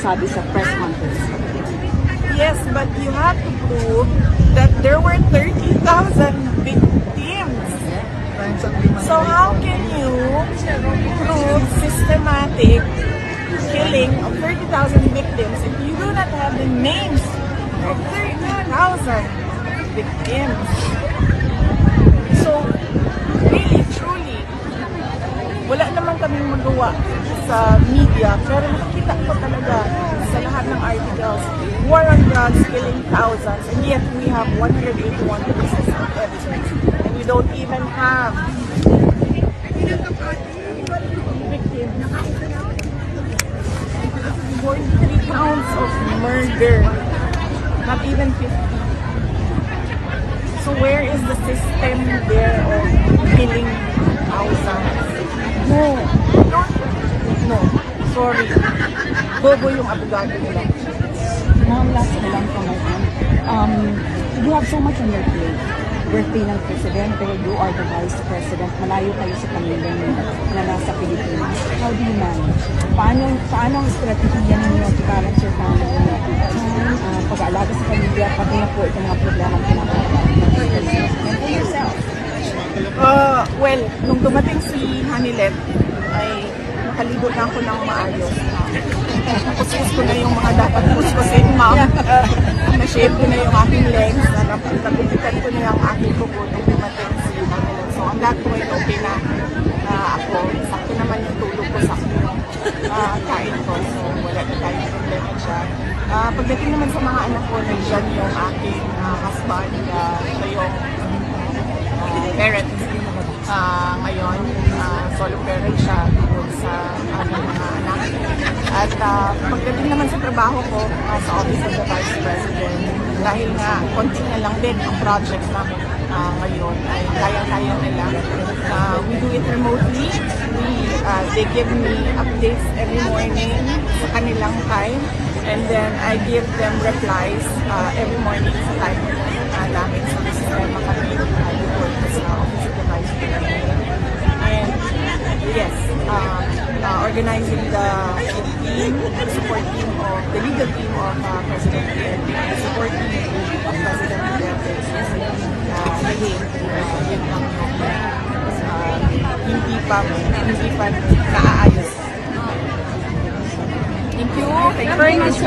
nasabi sa press conference. Yes, but you have to prove that there were 30,000 victims. So how can you prove systematic killing of 30,000 victims if you do not have the names of 30,000 victims? So, really, truly, wala naman kaming magawa sa media, pero nakikita ko talaga sa lahat ng articles, war on drugs, killing thousands, and yet we have 181 pieces of evidence. And we don't even have victims. 43 counts of murder, not even 50. So where is the system there of killing thousands? No, sorry. Bobo yung abogado nila. Ma'am, last na lang from my end. You have so much on your plate. Birthday ng Presidente, you are the Vice President, malayo kayo sa pamilya niyo na nasa Pilipinas. How do you manage? Paano ang strategiya ninyo to balance your family time, pag-aalaga sa pamilya, pati na po itong mga problema ang pinapagawa? And for yourself? Well, nung dumating si Hanilet, ay nakaligo na ako ng maayos. Nakuskus ko na yung mga dapat kuskusin, ma'am. Na-shave ko na yung aking legs. Nagupitan ko na yung aking kuko nung dumating si Hanilet. So, on that point, okay na ako. Sakto naman yung tulog ko, sakto yung kain ko. So, wala na tayong problema dyan. Pagdating naman sa mga anak ko, nandiyan yung aking husband, siya yung parent. Ngayon, solo parent siya sa aking mga anak. At pagdating naman sa trabaho ko sa Office of the Vice President, dahil nga konti na lang din ang project namin ngayon, ay kaya-kaya nila. We do it remotely. They give me updates every morning sa kanilang time, and then I give them replies every morning sa time namin sa sistema kami report sa Office of the Vice President. And yes, organizing the team, the support team of the legal team of President Duterte, the support team of President Duterte is again, yun ang hindi pa naaayos. Thank you very much.